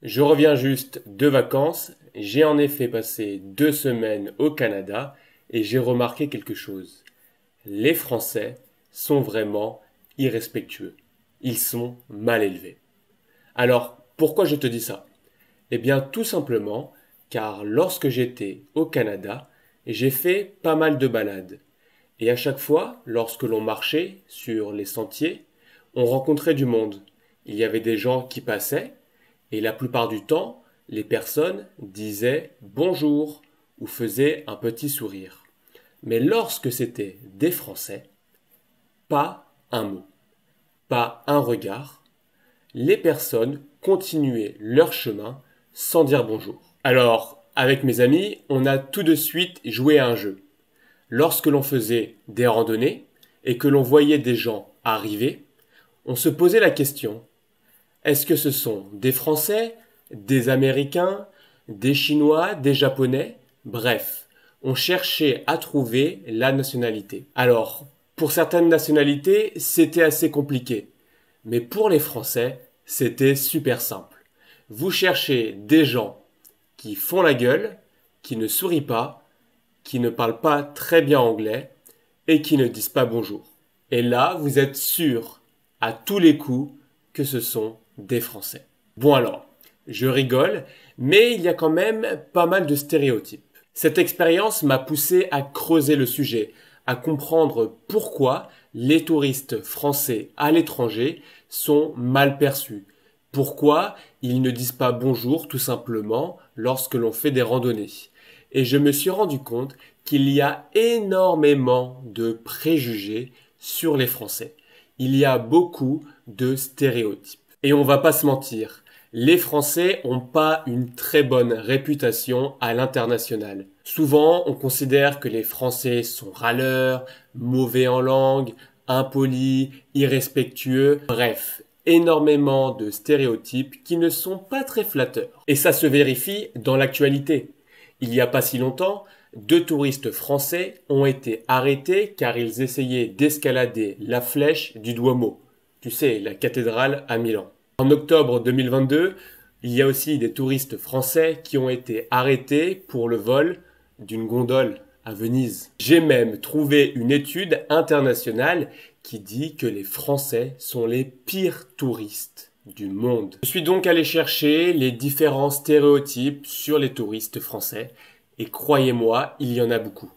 Je reviens juste de vacances, j'ai en effet passé 2 semaines au Canada et j'ai remarqué quelque chose. Les Français sont vraiment irrespectueux. Ils sont mal élevés. Alors, pourquoi je te dis ça? Eh bien, tout simplement car lorsque j'étais au Canada, j'ai fait pas mal de balades. Et à chaque fois, lorsque l'on marchait sur les sentiers, on rencontrait du monde. Il y avait des gens qui passaient, et la plupart du temps, les personnes disaient bonjour ou faisaient un petit sourire. Mais lorsque c'était des Français, pas un mot, pas un regard, les personnes continuaient leur chemin sans dire bonjour. Alors, avec mes amis, on a tout de suite joué à un jeu. Lorsque l'on faisait des randonnées et que l'on voyait des gens arriver, on se posait la question, est-ce que ce sont des Français, des Américains, des Chinois, des Japonais? Bref, on cherchait à trouver la nationalité. Alors, pour certaines nationalités, c'était assez compliqué. Mais pour les Français, c'était super simple. Vous cherchez des gens qui font la gueule, qui ne sourient pas, qui ne parlent pas très bien anglais et qui ne disent pas bonjour. Et là, vous êtes sûr à tous les coups que ce sont des Français. Bon alors, je rigole, mais il y a quand même pas mal de stéréotypes. Cette expérience m'a poussé à creuser le sujet, à comprendre pourquoi les touristes français à l'étranger sont mal perçus. Pourquoi ils ne disent pas bonjour tout simplement lorsque l'on fait des randonnées. Et je me suis rendu compte qu'il y a énormément de préjugés sur les Français. Il y a beaucoup de stéréotypes. Et on va pas se mentir, les Français ont pas une très bonne réputation à l'international. Souvent, on considère que les Français sont râleurs, mauvais en langue, impolis, irrespectueux, bref, énormément de stéréotypes qui ne sont pas très flatteurs. Et ça se vérifie dans l'actualité. Il n'y a pas si longtemps, 2 touristes français ont été arrêtés car ils essayaient d'escalader la flèche du Duomo. Tu sais, la cathédrale à Milan. En octobre 2022, il y a aussi des touristes français qui ont été arrêtés pour le vol d'une gondole à Venise. J'ai même trouvé une étude internationale qui dit que les Français sont les pires touristes du monde. Je suis donc allé chercher les différents stéréotypes sur les touristes français et croyez-moi, il y en a beaucoup.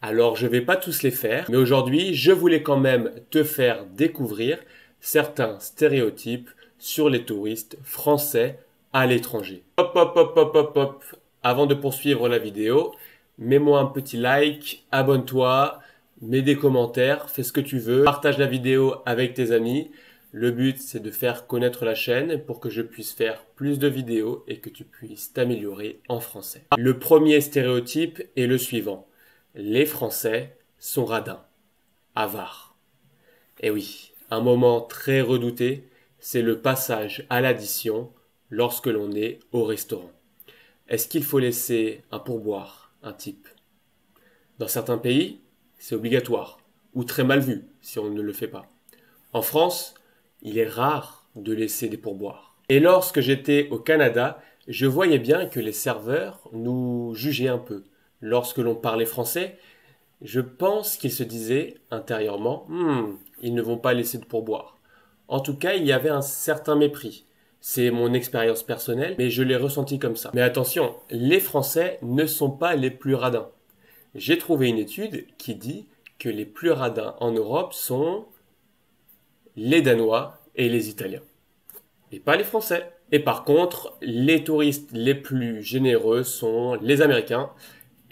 Alors je vais pas tous les faire, mais aujourd'hui je voulais quand même te faire découvrir certains stéréotypes sur les touristes français à l'étranger. Hop hop hop hop hop hop. Avant de poursuivre la vidéo, mets-moi un petit like, abonne-toi, mets des commentaires, fais ce que tu veux, partage la vidéo avec tes amis. Le but, c'est de faire connaître la chaîne pour que je puisse faire plus de vidéos et que tu puisses t'améliorer en français. Le premier stéréotype est le suivant. Les Français sont radins, avares. Et oui, un moment très redouté, c'est le passage à l'addition lorsque l'on est au restaurant. Est-ce qu'il faut laisser un pourboire, un tip? Dans certains pays, c'est obligatoire, ou très mal vu si on ne le fait pas. En France, il est rare de laisser des pourboires. Et lorsque j'étais au Canada, je voyais bien que les serveurs nous jugeaient un peu. Lorsque l'on parlait français, je pense qu'ils se disaient intérieurement, ils ne vont pas laisser de pourboire. En tout cas, il y avait un certain mépris. C'est mon expérience personnelle, mais je l'ai ressenti comme ça. Mais attention, les Français ne sont pas les plus radins. J'ai trouvé une étude qui dit que les plus radins en Europe sont les Danois et les Italiens. Et pas les Français. Et par contre, les touristes les plus généreux sont les Américains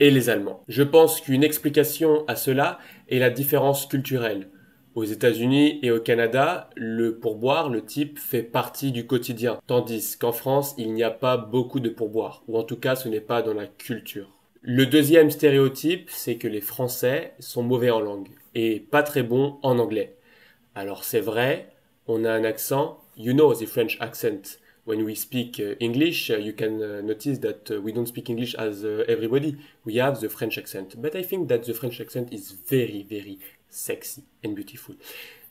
et les Allemands. Je pense qu'une explication à cela est la différence culturelle. Aux États-Unis et au Canada, le pourboire, le type, fait partie du quotidien. Tandis qu'en France, il n'y a pas beaucoup de pourboire. Ou en tout cas, ce n'est pas dans la culture. Le deuxième stéréotype, c'est que les Français sont mauvais en langue et pas très bons en anglais. Alors c'est vrai, on a un accent. You know the French accent. When we speak English, you can notice that we don't speak English as everybody. We have the French accent. But I think that the French accent is very, very sexy and beautiful.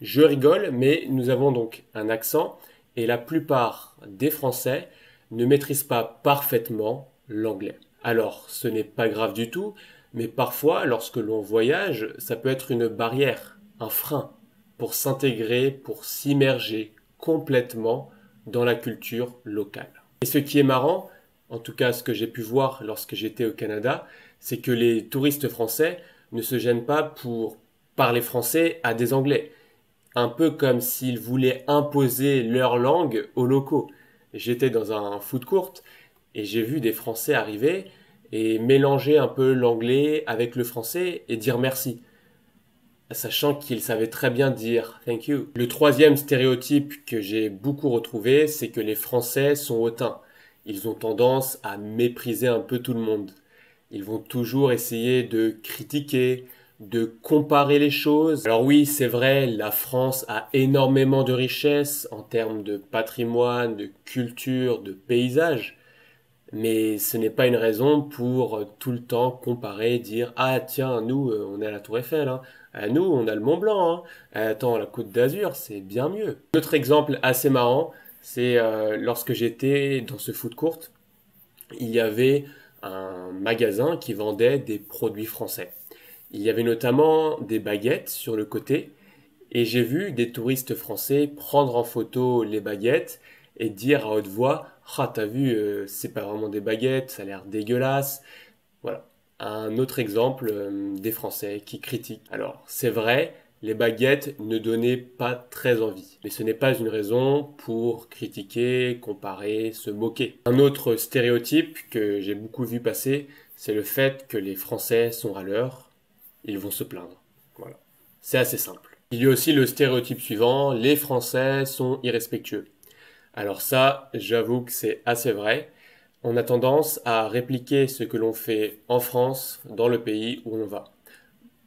Je rigole, mais nous avons donc un accent et la plupart des Français ne maîtrisent pas parfaitement l'anglais. Alors, ce n'est pas grave du tout, mais parfois, lorsque l'on voyage, ça peut être une barrière, un frein pour s'intégrer, pour s'immerger complètement dans la culture locale. Et ce qui est marrant, en tout cas ce que j'ai pu voir lorsque j'étais au Canada, c'est que les touristes français ne se gênent pas pour parler français à des Anglais. Un peu comme s'ils voulaient imposer leur langue aux locaux. J'étais dans un food court et j'ai vu des Français arriver et mélanger un peu l'anglais avec le français et dire merci, sachant qu'ils savaient très bien dire thank you. Le troisième stéréotype que j'ai beaucoup retrouvé, c'est que les Français sont hautains. Ils ont tendance à mépriser un peu tout le monde. Ils vont toujours essayer de critiquer, de comparer les choses. Alors oui, c'est vrai, la France a énormément de richesses en termes de patrimoine, de culture, de paysage. Mais ce n'est pas une raison pour tout le temps comparer, dire ah tiens, nous on est à la Tour Eiffel, hein. Nous on a le Mont Blanc, hein. Attends, la Côte d'Azur c'est bien mieux. Un autre exemple assez marrant, c'est lorsque j'étais dans ce food court, il y avait un magasin qui vendait des produits français. Il y avait notamment des baguettes sur le côté et j'ai vu des touristes français prendre en photo les baguettes et dire à haute voix ah, t'as vu, c'est pas vraiment des baguettes, ça a l'air dégueulasse. Voilà. Un autre exemple des Français qui critiquent. Alors, c'est vrai, les baguettes ne donnaient pas très envie. Mais ce n'est pas une raison pour critiquer, comparer, se moquer. Un autre stéréotype que j'ai beaucoup vu passer, c'est le fait que les Français sont râleurs, ils vont se plaindre. Voilà. C'est assez simple. Il y a aussi le stéréotype suivant, les Français sont irrespectueux. Alors ça, j'avoue que c'est assez vrai. On a tendance à répliquer ce que l'on fait en France, dans le pays où on va.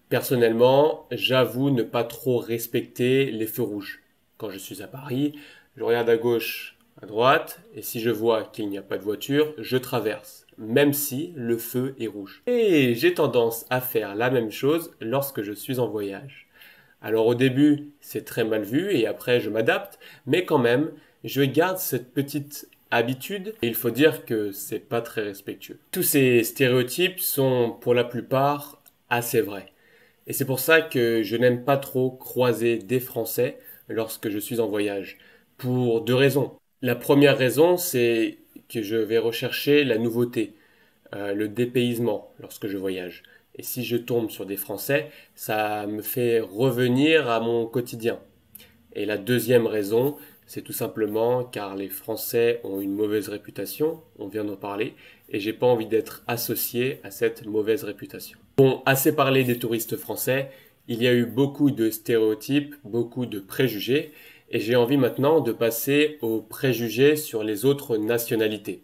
Personnellement, j'avoue ne pas trop respecter les feux rouges. Quand je suis à Paris, je regarde à gauche, à droite, et si je vois qu'il n'y a pas de voiture, je traverse, même si le feu est rouge. Et j'ai tendance à faire la même chose lorsque je suis en voyage. Alors au début, c'est très mal vu et après je m'adapte, mais quand même, je garde cette petite habitude et il faut dire que c'est pas très respectueux. Tous ces stéréotypes sont pour la plupart assez vrais. Et c'est pour ça que je n'aime pas trop croiser des Français lorsque je suis en voyage. Pour deux raisons. La première raison, c'est que je vais rechercher la nouveauté, le dépaysement lorsque je voyage. Et si je tombe sur des Français, ça me fait revenir à mon quotidien. Et la deuxième raison, c'est tout simplement car les Français ont une mauvaise réputation, on vient d'en parler, et j'ai pas envie d'être associé à cette mauvaise réputation. Bon, assez parlé des touristes français, il y a eu beaucoup de stéréotypes, beaucoup de préjugés, et j'ai envie maintenant de passer aux préjugés sur les autres nationalités.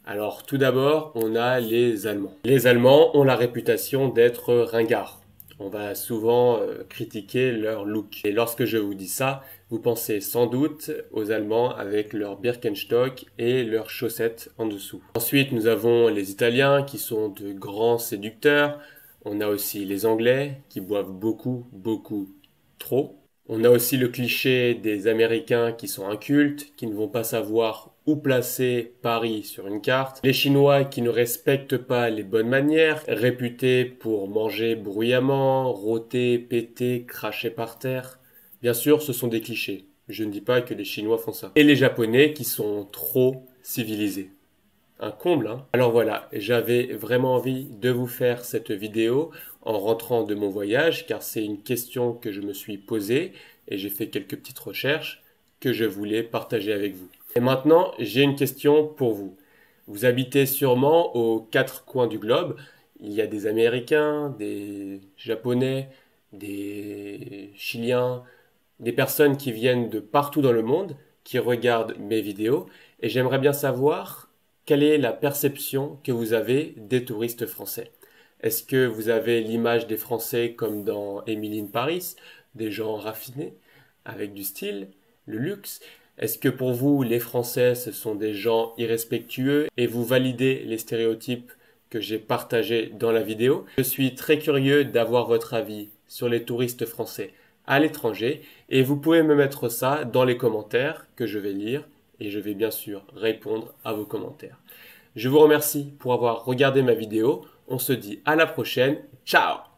Alors tout d'abord, on a les Allemands. Les Allemands ont la réputation d'être ringards. On va souvent critiquer leur look. Et lorsque je vous dis ça, vous pensez sans doute aux Allemands avec leur Birkenstock et leurs chaussettes en dessous. Ensuite, nous avons les Italiens qui sont de grands séducteurs. On a aussi les Anglais qui boivent beaucoup, beaucoup, trop. On a aussi le cliché des Américains qui sont incultes, qui ne vont pas savoir où placer Paris sur une carte. Les Chinois qui ne respectent pas les bonnes manières, réputés pour manger bruyamment, rôter, péter, cracher par terre. Bien sûr, ce sont des clichés. Je ne dis pas que les Chinois font ça. Et les Japonais qui sont trop civilisés. Un comble, hein. Alors voilà, j'avais vraiment envie de vous faire cette vidéo en rentrant de mon voyage, car c'est une question que je me suis posée et j'ai fait quelques petites recherches que je voulais partager avec vous. Et maintenant, j'ai une question pour vous. Vous habitez sûrement aux quatre coins du globe. Il y a des Américains, des Japonais, des Chiliens, des personnes qui viennent de partout dans le monde, qui regardent mes vidéos, et j'aimerais bien savoir quelle est la perception que vous avez des touristes français. Est-ce que vous avez l'image des Français comme dans Emily in Paris, des gens raffinés, avec du style, le luxe? Est-ce que pour vous, les Français, ce sont des gens irrespectueux et vous validez les stéréotypes que j'ai partagés dans la vidéo? Je suis très curieux d'avoir votre avis sur les touristes français à l'étranger et vous pouvez me mettre ça dans les commentaires que je vais lire et je vais bien sûr répondre à vos commentaires. Je vous remercie pour avoir regardé ma vidéo. On se dit à la prochaine. Ciao!